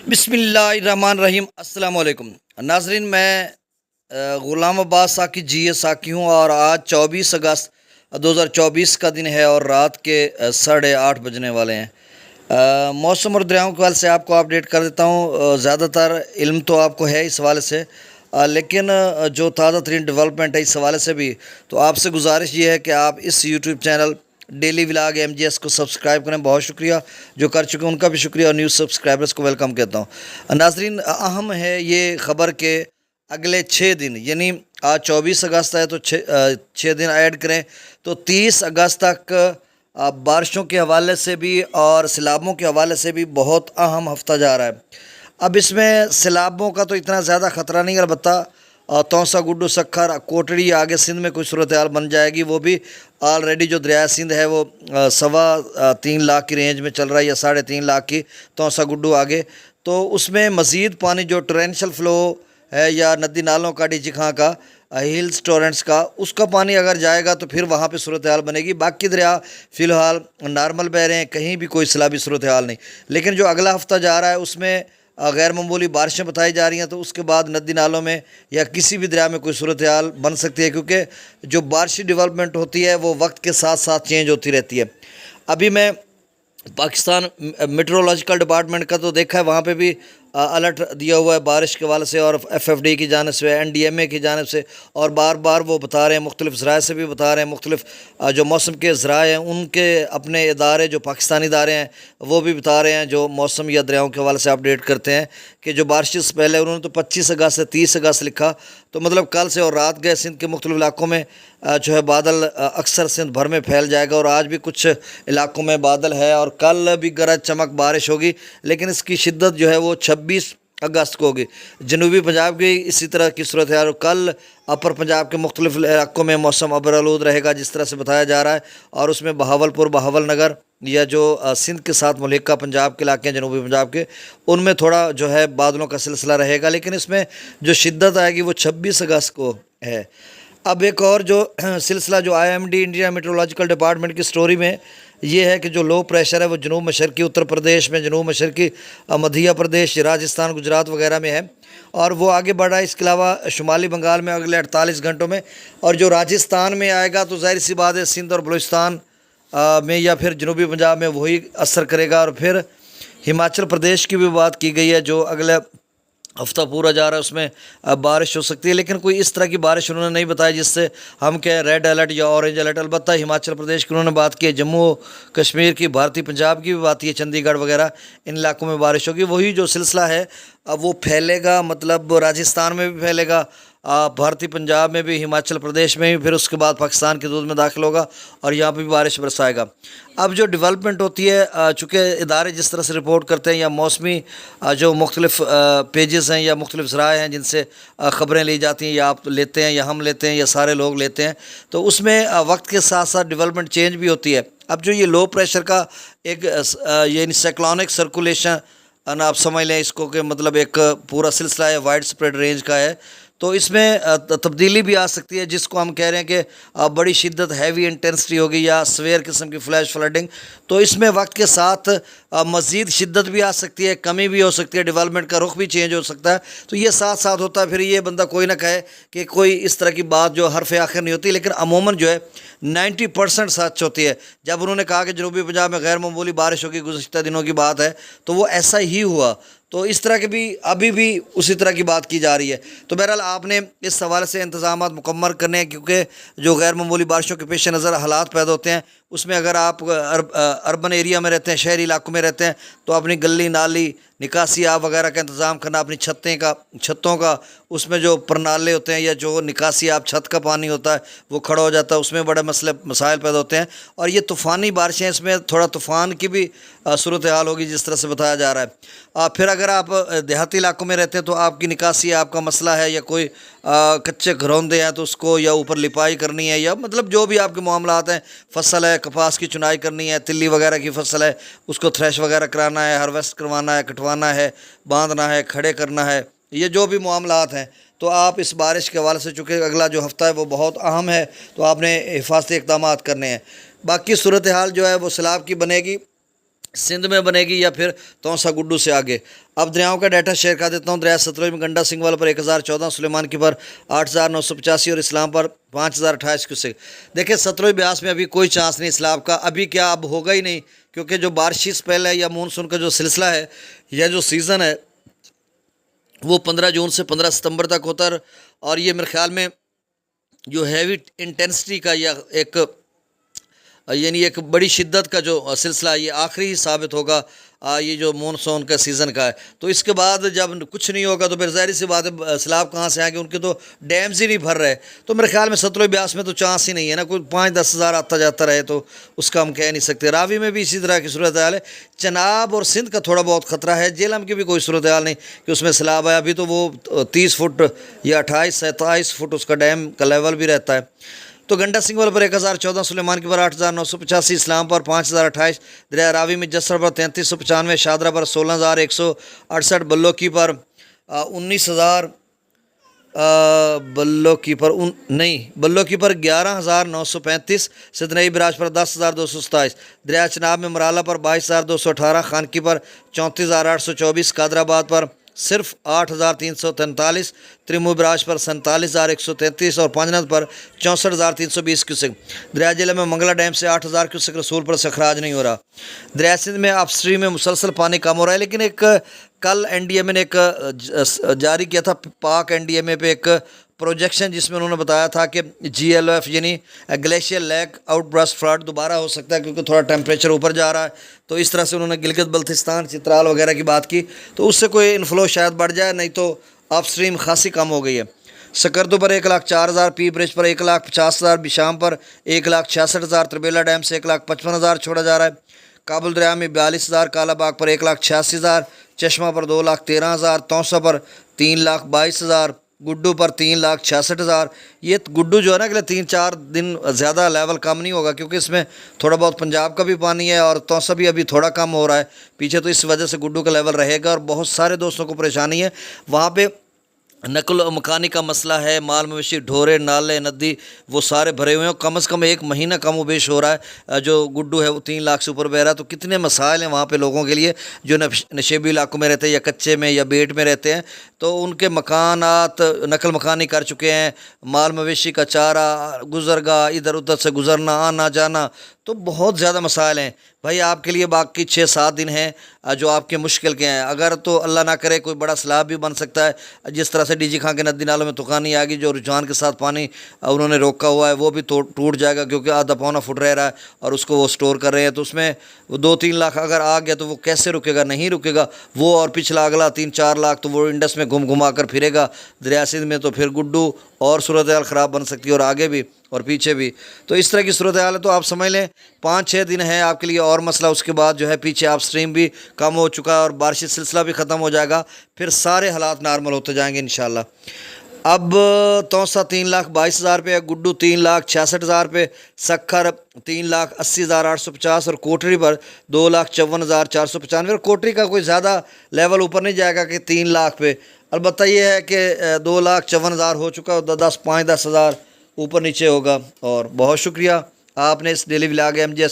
बिस्मिल्लाहिर्रहमानिर्रहीम अस्सलाम वालेकुम नाजरीन। मैं ग़ुलाम अब्बास साकी साकी हूँ और आज 24 अगस्त 2024 का दिन है और रात के 8:30 बजने वाले हैं। मौसम और दरियाओं के हवाले से आपको अपडेट कर देता हूँ। ज़्यादातर इल्म तो आपको है इस हवाले से, लेकिन जो ताज़ा तरीन डेवलपमेंट है इस हवाले से भी, तो आपसे गुजारिश ये है कि आप इस YouTube channel daily vlog MGS को सब्सक्राइब करें। बहुत शुक्रिया जो कर चुके हैं, उनका भी शुक्रिया और न्यूज़ सब्सक्राइबर्स को वेलकम कहता हूँ। नाजरीन, अहम है ये ख़बर के अगले 6 दिन, यानी आज 24 अगस्त है तो 6 दिन ऐड करें तो 30 अगस्त तक बारिशों के हवाले से भी और सैलाबों के हवाले से भी बहुत अहम हफ्ता जा रहा है। अब इसमें सैलाबों का तो इतना ज़्यादा ख़तरा नहीं, अलबत्ता तौसा, गुड्डू, सखर, कोटड़ी आगे सिंध में कुछ सूरत हाल बन जाएगी। वो भी ऑलरेडी जो दरिया सिंध है वो 3.25 लाख की रेंज में चल रहा है या 3.5 लाख की, तौसा गुड्डू आगे। तो उसमें मज़ीद पानी जो टोरेंशियल फ़्लो है या नदी नालों का, डिजिखां का, हिल्स टोरेंट्स का, उसका पानी अगर जाएगा तो फिर वहाँ पे सूरत हाल बनेगी। बाकी दरिया फ़िलहाल नॉर्मल बह रहे हैं, कहीं भी कोई सैलाबी सूरत हाल नहीं। लेकिन जो अगला हफ़्ता जा रहा है उसमें गैर मामूली बारिशें बताई जा रही हैं, तो उसके बाद नदी नालों में या किसी भी दरिया में कोई सूरत हाल बन सकती है, क्योंकि जो बारिशी डेवलपमेंट होती है वो वक्त के साथ साथ चेंज होती रहती है। अभी मैं पाकिस्तान मेट्रोलॉजिकल डिपार्टमेंट का तो देखा है, वहाँ पे भी अलर्ट दिया हुआ है बारिश के हवाले से, और FFD की जानिब से, NDMA की जानिब से, और बार बार वो बता रहे हैं, मुख्तलिफ ज़राए से भी बता रहे हैं, मुख्तलिफ जो मौसम के ज़राए हैं उनके अपने इदारे, जो पाकिस्तानी इदारे हैं वो भी बता रहे हैं, जो मौसम या दरियाओं के हवाले से अपडेट करते हैं कि जो बारिश से पहले उन्होंने तो 25 अगस्त से 30 अगस्त लिखा, तो मतलब कल से और रात गए सिंध के मुख्तलिफ इलाकों में जो है बादल अक्सर सिंध भर में फैल जाएगा, और आज भी कुछ इलाकों में बादल है और कल भी गरज चमक बारिश होगी, लेकिन इसकी शिद्दत जो है वो 26 अगस्त को होगी। जनूबी पंजाब की इसी तरह की सूरत है। कल अपर पंजाब के मुख्तलिफ इलाकों में मौसम अबरआलूद रहेगा जिस तरह से बताया जा रहा है, और उसमें बहावलपुर, बहावल नगर या जो सिंध के साथ मुल्हिका पंजाब के इलाके हैं, जनूबी पंजाब के, उनमें थोड़ा जो है बादलों का सिलसिला रहेगा, लेकिन इसमें जो शिद्दत आएगी वो 26 अगस्त को है। अब एक और जो सिलसिला जो IMD इंडिया मेट्रोलॉजिकल डिपार्टमेंट की स्टोरी में ये है कि जो लो प्रेशर है वो जनूब मशरकी उत्तर प्रदेश में, जनूब मशरकी मध्य प्रदेश, राजस्थान, गुजरात वगैरह में है, और वो आगे बढ़ा है। इसके अलावा शुमाली बंगाल में अगले 48 घंटों में, और जो राजस्थान में आएगा तो ज़ाहिर सी बात है सिंध और बलूचिस्तान में या फिर जनूबी पंजाब में वही असर करेगा। और फिर हिमाचल प्रदेश की भी बात की गई है, जो अगले हफ्ता पूरा जा रहा है उसमें बारिश हो सकती है, लेकिन कोई इस तरह की बारिश उन्होंने नहीं बताई जिससे हम कहें रेड अलर्ट या ऑरेंज अलर्ट। अलबत्ता हिमाचल प्रदेश की उन्होंने बात की है, जम्मू कश्मीर की, भारतीय पंजाब की भी बात की है, चंडीगढ़ वगैरह इन इलाकों में बारिश होगी। वही जो सिलसिला है अब वो फैलेगा, मतलब राजस्थान में भी फैलेगा, भारतीय पंजाब में भी, हिमाचल प्रदेश में भी, फिर उसके बाद पाकिस्तान की दूध में दाखिल होगा और यहाँ पे भी बारिश बरसाएगा। अब जो डेवलपमेंट होती है, चूँकि इदारे जिस तरह से रिपोर्ट करते हैं या मौसमी जो मुख्तलिफ पेजेस हैं या मुख्तलिफ ज़राए हैं जिनसे ख़बरें ली जाती हैं, या आप लेते हैं या हम लेते हैं या सारे लोग लेते हैं, तो उसमें वक्त के साथ साथ डेवलपमेंट चेंज भी होती है। अब जो ये लो प्रेशर का एक यानी साइक्लोनिक सर्कुलेशन आप समझ लें इसको, कि मतलब एक पूरा सिलसिला है, वाइड स्प्रेड रेंज का है, तो इसमें तब्दीली भी आ सकती है, जिसको हम कह रहे हैं कि बड़ी शिद्दत, हैवी इंटेंसिटी होगी या सवेयर किस्म की फ्लैश फ्लडिंग। तो इसमें वक्त के साथ मज़ीद शिद्दत भी आ सकती है, कमी भी हो सकती है, डेवलपमेंट का रुख भी चेंज हो सकता है। तो ये साथ साथ होता है। फिर ये बंदा कोई ना कहे कि कोई इस तरह की बात जो हरफ आखिर नहीं होती, लेकिन अमूमन जो है 90% सच होती है। जब उन्होंने कहा कि जनूबी पंजाब में गैर मामूली बारिश होगी, गुज़श्ता दिनों की बात है, तो वो ऐसा ही हुआ। तो इस तरह के भी अभी भी उसी तरह की बात की जा रही है। तो बहरहाल आपने इस हवाले से इंतज़ाम मुकम्मल करने हैं, क्योंकि जो गैर मामूली बारिशों के पेश नज़र हालात पैदा होते हैं, उसमें अगर आप अर्बन एरिया में रहते हैं, शहरी इलाकों में रहते हैं, तो अपनी गली नाली, निकासी आब वगैरह का इंतज़ाम करना, अपनी छतों का उसमें जो प्रनाले होते हैं या जो निकासी आब छत का पानी होता है वो खड़ा हो जाता है, उसमें बड़े मसाइल पैदा होते हैं। और ये तूफ़ानी बारिशें, इसमें थोड़ा तूफ़ान की भी सूरत हाल होगी जिस तरह से बताया जा रहा है। फिर अगर आप देहाती इलाकों में रहते हैं तो आपकी निकासी आपका मसला है, या कोई कच्चे घरौंदे हैं तो उसको या ऊपर लिपाई करनी है, या मतलब जो भी आपके मामलात हैं, फसल है, कपास की चुनाई करनी है, तिल्ली वगैरह की फसल है, उसको थ्रेश वगैरह कराना है, हार्वेस्ट करवाना है, कटवाना है, बांधना है, खड़े करना है, ये जो भी मामलात हैं, तो आप इस बारिश के हवाले से, चूँकि अगला जो हफ़्ता है वो बहुत अहम है, तो आपने हिफाजती इक़दामात करने हैं। बाकी सूरत हाल जो है वो सैलाब की बनेगी, सिंध में बनेगी या फिर तौसा गुड्डू से आगे। अब दरियाओं का डाटा शेयर कर देता हूँ। दरिया सतलुज में गंडा सिंगवाल पर 1014, सुलेमान की पर 8985 और इस्लाम पर 5028 क्यूसेक। देखिए सतलुज ब्यास में अभी कोई चांस नहीं सैलाब का, अभी क्या अब होगा ही नहीं, क्योंकि जो बारिशी स्पेल है या मानसून का जो सिलसिला है या जो सीज़न है वो 15 जून से 15 सितंबर तक होता है। और ये मेरे ख्याल में जो हैवी इंटेंसिटी का या एक यानी एक बड़ी शिद्दत का जो सिलसिला ये आखिरी ही साबित होगा ये जो मानसून का सीज़न का है। तो इसके बाद जब कुछ नहीं होगा तो फिर ज़ाहिर सी बात है सैलाब कहाँ से आएंगे, उनके तो डैम्स ही नहीं भर रहे। तो मेरे ख्याल में सतलुज ब्यास में तो चांस ही नहीं है ना, कोई 5-10 हज़ार आता जाता रहे तो उसका हम कह नहीं सकते। रावी में भी इसी तरह की सूरत हाल है। चनाब और सिंध का थोड़ा बहुत ख़तरा है। जेलम की भी कोई सूरत हाल नहीं कि उसमें सैलाब आया, अभी तो वो 30 फुट या 28-27 फुट उसका डैम का लेवल भी रहता है। तो गंडा सिंगवाल पर 1014, सुलेमान की पर 8985, इस्लाम पर 5028, दरिया रावी में जसर पर 3395, शादरा पर 16168, बल्लो की पर 19000, बल्लो की पर बल्लो की पर 11935, सिदनई बराज पर 10227, दरिया चनाब में मराला पर 22218, खान की पर 34824, कादराबाद पर सिर्फ 8343, त्रिमू बराज पर 47,133 और पांजनद पर 64,320 क्यूसेक। दरिया जिले में मंगला डैम से 8,000 क्यूसेक रसूल पर सखराज नहीं हो रहा। दरिया सिंध में अपस्ट्रीम में मुसलसल पानी कम हो रहा है, लेकिन एक कल एनडीएमए ने एक जारी किया था, पाक एनडीएमए पे एक प्रोजेक्शन, जिसमें उन्होंने बताया था कि GLOF यानी ग्लेशियर लैक आउटब्रस्ट फ्लड दोबारा हो सकता है, क्योंकि थोड़ा टेम्परेचर ऊपर जा रहा है। तो इस तरह से उन्होंने गिलगित बल्तिस्तान, चित्राल वगैरह की बात की, तो उससे कोई इनफ्लो शायद बढ़ जाए, नहीं तो अपस्ट्रीम खासी कम हो गई है। सकरदू पर 1,04,000, पी ब्रिज पर 1,50,000, बिशाम पर 1,66,000, त्रिबेला डैम से 1,55,000 छोड़ा जा रहा है। काबुल दरिया में 42,000, कालाबाग पर 1,86,000, चश्मा पर 2,13,000, तौसा पर 3,22,000, गुड्डू पर 3,66,000। ये गुड्डू जो है ना अगले 3-4 दिन ज़्यादा लेवल कम नहीं होगा, क्योंकि इसमें थोड़ा बहुत पंजाब का भी पानी है और तौसा भी अभी थोड़ा कम हो रहा है पीछे, तो इस वजह से गुड्डू का लेवल रहेगा और बहुत सारे दोस्तों को परेशानी है। वहाँ पे नकल मकानी का मसला है, माल मवेशी, ढोरे, नाले, नदी वो सारे भरे हुए हैं। कम से कम 1 महीना कम उबेश हो रहा है। जो गुड्डू है वो 3 लाख से ऊपर बह रहा है। तो कितने मसाइल हैं वहाँ पे लोगों के लिए जो नशेबी इलाकों में रहते हैं या कच्चे में या बेट में रहते हैं। तो उनके मकानात नकल मकानी कर चुके हैं, माल मवेशी का चारा, गुजरगाह, इधर उधर से गुजरना, आना जाना, तो बहुत ज़्यादा मसाइल हैं भाई। आपके लिए बाकी 6-7 दिन हैं जो आपके मुश्किल के हैं। अगर तो अल्लाह ना करे कोई बड़ा सैलाब भी बन सकता है, जिस तरह से डीजी खां के नदी नालों में तूफानी आ गई, जो रुझान के साथ पानी उन्होंने रोका हुआ है वो भी टूट जाएगा, क्योंकि आधा पौना फुट रह रहा है और उसको वो स्टोर कर रहे हैं। तो उसमें 2-3 लाख अगर आ गया तो वो कैसे रुकेगा, नहीं रुकेगा वो। और पिछला अगला 3-4 लाख तो वो इंडस में घुमा कर फिरेगा दरिया सिंध में। तो फिर गुड्डू और सूरत हाल ख़राब बन सकती है, और आगे भी और पीछे भी। तो इस तरह की सूरत हाल है। तो आप समझ लें 5-6 दिन है आपके लिए और मसला, उसके बाद जो है पीछे आप स्ट्रीम भी कम हो चुका है और बारिश सिलसिला भी ख़त्म हो जाएगा, फिर सारे हालात नॉर्मल होते जाएंगे इंशाल्लाह। अब तौसा 3,22,000 रुपये, गुड्डू 3,66,000 रुपये, सखर 3,80,850 और कोटरी पर 2,54,495। और कोटरी का कोई ज़्यादा लेवल ऊपर नहीं जाएगा कि 3 लाख पे। अलबत्ता ये है कि 2,54,000 हो चुका है, 5-10 हज़ार ऊपर नीचे होगा। और बहुत शुक्रिया, आपने इस डेली व्लॉग MGS